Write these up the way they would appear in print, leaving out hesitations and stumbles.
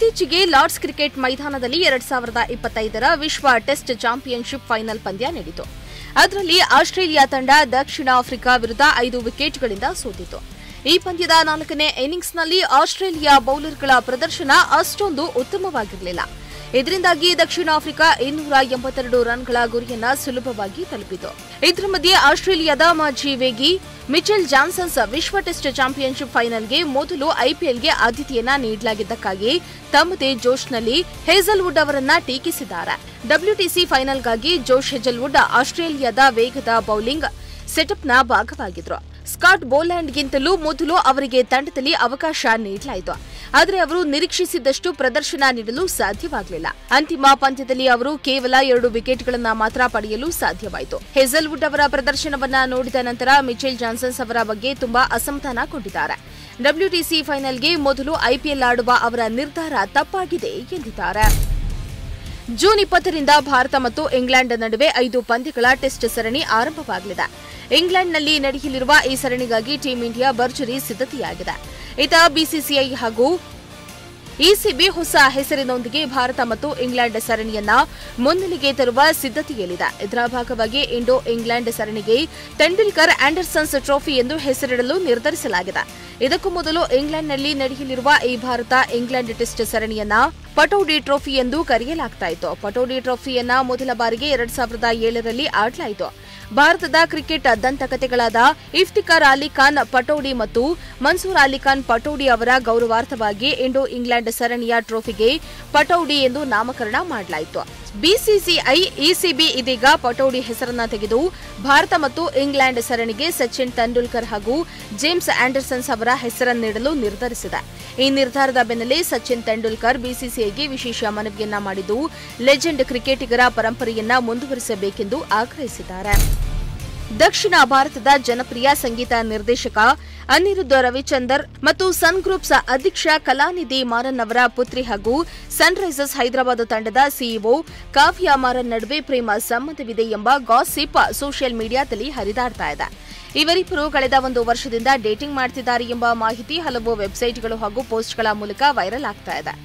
ಇತ್ತೀಚೆಗೆ Lord's cricket ಮೈದಾನದಲ್ಲಿ 2025ರ ವಿಶ್ವ ಟೆಸ್ಟ್ ಚಾಂಪಿಯನ್ಶಿಪ್ ಫೈನಲ್ ಪಂದ್ಯ ನಡೆಯಿತು. ಅದರಲ್ಲಿ ಆಸ್ಟ್ರೇಲಿಯಾ ತಂಡ ದಕ್ಷಿಣ ಆಫ್ರಿಕಾ ವಿರುದ್ಧ 5 ವಿಕೆಟ್ಗಳಿಂದ ಸೋತಿತು. ಈ ಪಂದ್ಯದ 4ನೇ ಇನ್ನಿಂಗ್ಸ್ನಲ್ಲಿ ಆಸ್ಟ್ರೇಲಿಯಾ ಬೌಲರ್ಗಳ ಪ್ರದರ್ಶನ ಅಷ್ಟೊಂದು ಉತ್ತಮವಾಗಿರಲಿಲ್ಲ. ಇದರಿಂದಾಗಿ ದಕ್ಷಿಣ ಆಫ್ರಿಕಾ 282 ರನ್ಗಳ ಗುರಿಯನ್ನ ಸುಲಭವಾಗಿ ತಲುಪಿತು. ಇದರ ಮಧ್ಯೆ ಆಸ್ಟ್ರೇಲಿಯಾದ ಮಾಜಿ ವೇಗಿ ಮಿಚೆಲ್ ಜಾನ್ಸನ್ ವಿಶ್ವ ಟೆಸ್ಟ್ ಚಾಂಪಿಯನ್ಶಿಪ್ ಫೈನಲ್ಗೆ ಮೊದಲು ಐಪಿಎಲ್ಗೆ ಆದ್ಯತೆಯನ್ನ ನೀಡಲಾಗಿದ್ದಕ್ಕಾಗಿ ತಮ್ಮದೇ ಜೋಶ್ನಲ್ಲಿ ಹೇಜಲ್ವುಡ್ ಅವರನ್ನ ಟೀಕಿಸಿದ್ದಾರೆ. ಡಬ್ಲ್ಯೂಟಿಸಿ ಫೈನಲ್ಗಾಗಿ ಜೋಶ್ ಹೇಜಲ್ವುಡ್ ಆಸ್ಟ್ರೇಲಿಯಾದ ವೇಗದ ಬೌಲಿಂಗ್ ಸೆಟಪ್ನ ಭಾಗವಾಗಿದ್ರು. ಸ್ಕಾಟ್ ಬೋಲ್ಯಾಂಡ್ಗಿಂತಲೂ ಮೊದಲು ಅವರಿಗೆ ತಂಡದಲ್ಲಿ ಅವಕಾಶ ನೀಡಲಾಯಿತು. ಆದರೆ ಅವರು ನಿರೀಕ್ಷಿಸಿದಷ್ಟು ಪ್ರದರ್ಶನ ನೀಡಲು ಸಾಧ್ಯವಾಗಲಿಲ್ಲ. ಅಂತಿಮ ಪಂದ್ಯದಲ್ಲಿ ಅವರು ಕೇವಲ 2 ವಿಕೆಟ್ಗಳನ್ನು ಮಾತ್ರ ಪಡೆಯಲು ಸಾಧ್ಯವಾಯಿತು. ಹೇಜಲ್ವುಡ್ ಅವರ ಪ್ರದರ್ಶನವನ್ನ ನೋಡಿದ ನಂತರ ಮಿಚೆಲ್ ಜಾನ್ಸನ್ ಅವರ ಬಗ್ಗೆ ತುಂಬಾ ಅಸಮಾಧಾನಗೊಂಡಿದ್ದಾರೆ. ಡಬ್ಲ್ಯೂಟಿಸಿ ಫೈನಲ್ಗೆ ಮೊದಲು ಐಪಿಎಲ್ ಆಡುವ ಅವರ ನಿರ್ಧಾರ ತಪ್ಪಾಗಿದೆ ಎಂದಿದ್ದಾರೆ. ಜೂನ್ 20ರಿಂದ ಭಾರತ ಮತ್ತು ಇಂಗ್ಲೆಂಡ್ ನಡುವೆ 5 ಪಂದ್ಯಗಳ ಟೆಸ್ಟ್ ಸರಣಿ ಆರಂಭವಾಗಲಿದೆ. ಇಂಗ್ಲೆಂಡ್ನಲ್ಲಿ ನಡೆಯಲಿರುವ ಈ ಸರಣಿಗಾಗಿ ಟೀಂ ಇಂಡಿಯಾ ಭರ್ಜರಿ ಸಿದ್ಧತೆಯಾಗಿದೆ. ಇತ ಬಿಸಿಸಿಐ ಹಾಗೂ ಇಸಿಬಿ ಹೊಸ ಹೆಸರಿನೊಂದಿಗೆ ಭಾರತ ಮತ್ತು ಇಂಗ್ಲೆಂಡ್ ಸರಣಿಯನ್ನ ಮುನ್ನೆಲೆಗೆ ತರುವ ಸಿದ್ಧತೆಯಲ್ಲಿದೆ. ಇದರ ಭಾಗವಾಗಿ ಇಂಡೋ ಇಂಗ್ಲೆಂಡ್ ಸರಣಿಗೆ ತೆಂಡೂಲ್ಕರ್ ಆಂಡರ್ಸನ್ಸ್ ಟ್ರೋಫಿ ಎಂದು ಹೆಸರಿಡಲು ನಿರ್ಧರಿಸಲಾಗಿದೆ. ಇದಕ್ಕೂ ಮೊದಲು ಇಂಗ್ಲೆಂಡ್ನಲ್ಲಿ ನಡೆಯಲಿರುವ ಈ ಭಾರತ ಇಂಗ್ಲೆಂಡ್ ಟೆಸ್ಟ್ ಸರಣಿಯನ್ನ ಪಟೌಡಿ ಟ್ರೋಫಿ ಎಂದು ಕರೆಯಲಾಗುತ್ತಿತ್ತು. ಪಟೌಡಿ ಟ್ರೋಫಿಯನ್ನ ಮೊದಲ ಬಾರಿಗೆ 2007ರಲ್ಲಿ ಆಡಲಾಯಿತು. ಭಾರತದ ಕ್ರಿಕೆಟ್ ದಂತಕಥೆಗಳಾದ ಇಫ್ತಿಕಾರ್ ಅಲಿ ಖಾನ್ ಪಟೌಡಿ ಮತ್ತು ಮನ್ಸೂರ್ ಅಲಿ ಖಾನ್ ಪಟೌಡಿ ಅವರ ಗೌರವಾರ್ಥವಾಗಿ ಇಂಡೋ ಇಂಗ್ಲೆಂಡ್ ಸರಣಿಯ ಟ್ರೋಫಿಗೆ ಪಟೌಡಿ ಎಂದು ನಾಮಕರಣ ಮಾಡಲಾಯಿತು. ಬಿಸಿಸಿಐ ಇಸಿಬಿ ಇದೀಗ ಪಟೌಡಿ ಹೆಸರನ್ನ ತೆಗೆದು ಭಾರತ ಮತ್ತು ಇಂಗ್ಲೆಂಡ್ ಸರಣಿಗೆ ಸಚಿನ್ ತೆಂಡೂಲ್ಕರ್ ಹಾಗೂ ಜೇಮ್ಸ್ ಆಂಡರ್ಸನ್ಸ್ ಅವರ ಹೆಸರನ್ನಿಡಲು ನಿರ್ಧರಿಸಿದೆ. ಈ ನಿರ್ಧಾರದ ಬೆನ್ನಲ್ಲೇ ಸಚಿನ್ ತೆಂಡೂಲ್ಕರ್ ಬಿಸಿಸಿಐಗೆ ವಿಶೇಷ ಮನವಿಯನ್ನ ಮಾಡಿದ್ದು ಲೆಜೆಂಡ್ ಕ್ರಿಕೆಟಿಗರ ಪರಂಪರೆಯನ್ನ ಮುಂದುವರಿಸಬೇಕೆಂದು ಆಗ್ರಹಿಸಿದ್ದಾರೆ. ದಕ್ಷಿಣ ಭಾರತದ ಜನಪ್ರಿಯ ಸಂಗೀತ ನಿರ್ದೇಶಕ ಅನಿರುದ್ಧ ರವಿಚಂದರ್ ಮತ್ತು ಸನ್ ಗ್ರೂಪ್ಸ್ ಅಧ್ಯಕ್ಷ ಕಲಾನಿಧಿ ಮಾರನ್ ಅವರ ಪುತ್ರಿ ಹಾಗೂ ಸನ್ರೈಸರ್ಸ್ ಹೈದರಾಬಾದ್ ತಂಡದ ಸಿಇಒ ಕಾವ್ಯ ಮಾರನ್ ನಡುವೆ ಪ್ರೇಮ ಸಂಬಂಧವಿದೆ ಎಂಬ ಗಾಸಿಪ್ ಸೋಷಿಯಲ್ ಮೀಡಿಯಾದಲ್ಲಿ ಹರಿದಾಡ್ತಾ ಇದೆ. ಇವರಿಬ್ಬರು ಕಳೆದ 1 ವರ್ಷದಿಂದ ಡೇಟಿಂಗ್ ಮಾಡ್ತಿದ್ದಾರೆ ಎಂಬ ಮಾಹಿತಿ ಹಲವು ವೆಬ್ಸೈಟ್ಗಳು ಹಾಗೂ ಪೋಸ್ಟ್ಗಳ ಮೂಲಕ ವೈರಲ್ ಆಗ್ತಾ ಇದೆ.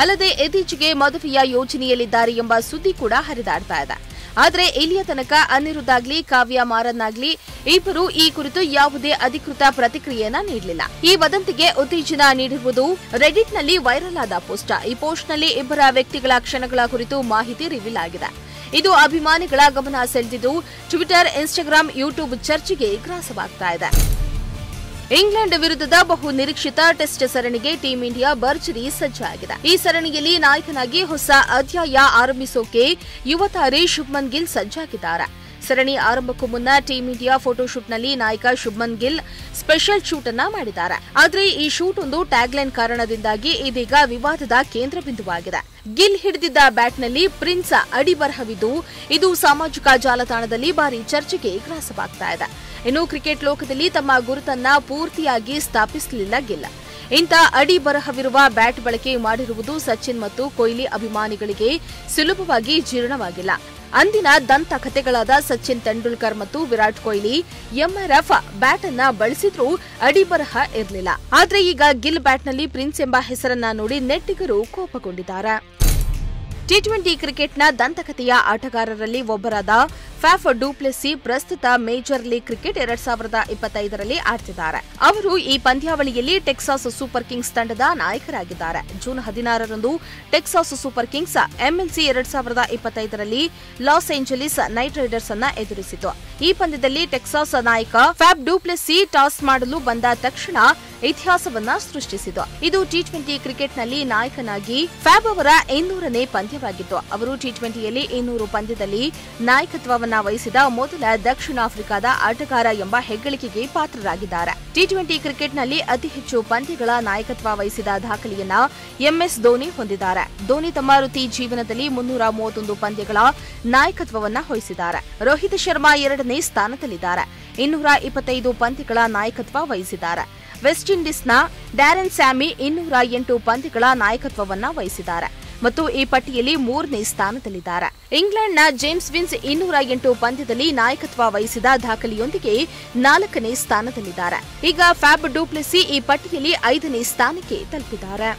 ಅಲ್ಲದೆ ಇತ್ತೀಚೆಗೆ ಮದುವೆಯ ಯೋಜನೆಯಲ್ಲಿದ್ದಾರೆ ಎಂಬ ಸುದ್ದಿ ಕೂಡ ಹರಿದಾಡ್ತಾ ಇದೆ. ಆದರೆ ಇಲ್ಲಿಯ ತನಕ ಅನಿರುದ್ಧ ಆಗ್ಲಿ ಕಾವ್ಯ ಮಾರನ್ ಆಗ್ಲಿ ಇಬ್ಬರು ಈ ಕುರಿತು ಯಾವುದೇ ಅಧಿಕೃತ ಪ್ರತಿಕ್ರಿಯೆಯನ್ನ ನೀಡಲಿಲ್ಲ. ಈ ವದಂತಿಗೆ ಉತ್ತೇಜನ ನೀಡಿರುವುದು ರೆಡಿಟ್ನಲ್ಲಿ ವೈರಲ್ ಆದ ಪೋಸ್ಟ್. ಈ ಪೋಸ್ಟ್ನಲ್ಲಿ ಇಬ್ಬರ ವ್ಯಕ್ತಿಗಳ ಕ್ಷಣಗಳ ಕುರಿತು ಮಾಹಿತಿ ರಿವೀಲ್ ಆಗಿದೆ. ಇದು ಅಭಿಮಾನಿಗಳ ಗಮನ ಸೆಳೆದಿದ್ದು ಟ್ವಿಟರ್, ಇನ್ಸ್ಟಾಗ್ರಾಂ, ಯೂಟ್ಯೂಬ್ ಚರ್ಚೆಗೆ ಗ್ರಾಸವಾಗ್ತಾ ಇದೆ. ಇಂಗ್ಲೆಂಡ್ ವಿರುದ್ಧದ ಬಹು ನಿರೀಕ್ಷಿತ ಟೆಸ್ಟ್ ಸರಣಿಗೆ ಟೀಂ ಇಂಡಿಯಾ ಭರ್ಜರಿ ಸಜ್ಜಾಗಿದೆ. ಈ ಸರಣಿಯಲ್ಲಿ ನಾಯಕನಾಗಿ ಹೊಸ ಅಧ್ಯಾಯ ಆರಂಭಿಸೋಕೆ ಯುವ ತಾರೆ ಶುಭ್ಮನ್ ಗಿಲ್ ಸಜ್ಜಾಗಿದ್ದಾರೆ. ಸರಣಿ ಆರಂಭಕ್ಕೂ ಮುನ್ನ ಟೀಂ ಇಂಡಿಯಾ ಫೋಟೋಶೂಟ್ನಲ್ಲಿ ನಾಯಕ ಶುಭ್ಮನ್ ಗಿಲ್ ಸ್ಪೆಷಲ್ ಶೂಟ್ ಅನ್ನ ಮಾಡಿದ್ದಾರೆ. ಆದರೆ ಈ ಶೂಟ್ ಒಂದು ಟ್ಯಾಗ್ಲೈನ್ ಕಾರಣದಿಂದಾಗಿ ಇದೀಗ ವಿವಾದದ ಕೇಂದ್ರ ಬಿಂದುವಾಗಿದೆ. ಗಿಲ್ ಹಿಡಿದಿದ್ದ ಬ್ಯಾಟ್ನಲ್ಲಿ ಪ್ರಿನ್ಸ್ ಅಡಿಬರಹವಿದ್ದು ಇದು ಸಾಮಾಜಿಕ ಜಾಲತಾಣದಲ್ಲಿ ಭಾರಿ ಚರ್ಚೆಗೆ ಗ್ರಾಸವಾಗ್ತಾ ಇದೆ. ಇನ್ನು ಕ್ರಿಕೆಟ್ ಲೋಕದಲ್ಲಿ ತಮ್ಮ ಗುರುತನ್ನ ಪೂರ್ತಿಯಾಗಿ ಸ್ಥಾಪಿಸಲಿಲ್ಲ ಗಿಲ್. ಇಂಥ ಅಡಿಬರಹವಿರುವ ಬ್ಯಾಟ್ ಬಳಕೆ ಮಾಡಿರುವುದು ಸಚಿನ್ ಮತ್ತು ಕೊಹ್ಲಿ ಅಭಿಮಾನಿಗಳಿಗೆ ಸುಲಭವಾಗಿ ಜೀರ್ಣವಾಗಿಲ್ಲ. ಅಂದಿನ ದಂತಕಥೆಗಳಾದ ಸಚಿನ್ ತೆಂಡೂಲ್ಕರ್ ಮತ್ತು ವಿರಾಟ್ ಕೊಹ್ಲಿ ಎಂಆರ್ಎಫ್ ಬ್ಯಾಟ್ ಅನ್ನ ಬಳಸಿದ್ರೂ ಅಡಿಬರಹ ಇರಲಿಲ್ಲ. ಆದ್ರೆ ಈಗ ಗಿಲ್ ಬ್ಯಾಟ್ನಲ್ಲಿ ಪ್ರಿನ್ಸ್ ಎಂಬ ಹೆಸರನ್ನ ನೋಡಿ ನೆಟ್ಟಿಗರು ಕೋಪಗೊಂಡಿದ್ದಾರೆ. ಟಿ20 ಕ್ರಿಕೆಟ್ನ ದಂತಕಥೆಯ ಆಟಗಾರರಲ್ಲಿ ಒಬ್ಬರಾದ ಫ್ಯಾಫ್ ಡು ಪ್ಲೆಸಿ ಪ್ರಸ್ತುತ ಮೇಜರ್ ಲೀಗ್ ಕ್ರಿಕೆಟ್ 2025ರಲ್ಲಿ ಆಡ್ತಿದ್ದಾರೆ. ಅವರು ಈ ಪಂದ್ಯಾವಳಿಯಲ್ಲಿ ಟೆಕ್ಸಾಸ್ ಸೂಪರ್ ಕಿಂಗ್ಸ್ ತಂಡದ ನಾಯಕರಾಗಿದ್ದಾರೆ. ಜೂನ್ 16ರಂದು ಟೆಕ್ಸಾಸ್ ಸೂಪರ್ ಕಿಂಗ್ಸ್ ಎಂಎಲ್ಸಿ 2025ರಲ್ಲಿ ಲಾಸ್ ಏಂಜಲೀಸ್ ನೈಟ್ ರೈಡರ್ಸ್ ಅನ್ನ ಎದುರಿಸಿತು. ಈ ಪಂದ್ಯದಲ್ಲಿ ಟೆಕ್ಸಾಸ್ ನಾಯಕ ಫ್ಯಾಫ್ ಡು ಪ್ಲೆಸಿ ಟಾಸ್ ಮಾಡಲು ಬಂದ ತಕ್ಷಣ ಇತಿಹಾಸವನ್ನ ಸೃಷ್ಟಿಸಿತು. ಇದು ಟಿ20 ಕ್ರಿಕೆಟ್ನಲ್ಲಿ ನಾಯಕನಾಗಿ ಫ್ಯಾಬ್ ಅವರ 200ನೇ ಪಂದ್ಯವಾಗಿತ್ತು. ಅವರು ಟಿ20ಯಲ್ಲಿ 200 ಪಂದ್ಯದಲ್ಲಿ ನಾಯಕತ್ವವನ್ನ ವಹಿಸಿದ ಮೊದಲ ದಕ್ಷಿಣ ಆಫ್ರಿಕಾದ ಆಟಗಾರ ಎಂಬ ಹೆಗ್ಗಳಿಕೆಗೆ ಪಾತ್ರರಾಗಿದ್ದಾರೆ. ಟಿ20 ಕ್ರಿಕೆಟ್ನಲ್ಲಿ ಅತಿ ಹೆಚ್ಚು ಪಂದ್ಯಗಳ ನಾಯಕತ್ವ ವಹಿಸಿದ ದಾಖಲೆಯನ್ನ ಎಂಎಸ್ ಧೋನಿ ಹೊಂದಿದ್ದಾರೆ. ಧೋನಿ ತಮ್ಮ ವೃತ್ತಿ ಜೀವನದಲ್ಲಿ 331 ಪಂದ್ಯಗಳ ನಾಯಕತ್ವವನ್ನ ವಹಿಸಿದ್ದಾರೆ. ರೋಹಿತ್ ಶರ್ಮಾ 2ನೇ ಸ್ಥಾನದಲ್ಲಿದ್ದಾರೆ. 225 ಪಂದ್ಯಗಳ ನಾಯಕತ್ವ ವಹಿಸಿದ್ದಾರೆ. ವೆಸ್ಟ್ ಇಂಡೀಸ್ನ ಡ್ಯಾರೆನ್ ಸ್ಯಾಮಿ 208 ಪಂದ್ಯಗಳ ನಾಯಕತ್ವವನ್ನ ವಹಿಸಿದ್ದಾರೆ ಮತ್ತು ಈ ಪಟ್ಟಿಯಲ್ಲಿ 3ನೇ ಸ್ಥಾನದಲ್ಲಿದ್ದಾರೆ. ಇಂಗ್ಲೆಂಡ್ನ ಜೇಮ್ಸ್ ವಿನ್ಸ್ 208 ಪಂದ್ಯದಲ್ಲಿ ನಾಯಕತ್ವ ವಹಿಸಿದ ದಾಖಲೆಯೊಂದಿಗೆ 4ನೇ ಸ್ಥಾನದಲ್ಲಿದ್ದಾರೆ. ಈಗ ಫ್ಯಾಬ್ ಡು ಪ್ಲೆಸಿ ಈ ಪಟ್ಟಿಯಲ್ಲಿ 5ನೇ ಸ್ಥಾನಕ್ಕೆ ತಲುಪಿದ್ದಾರೆ.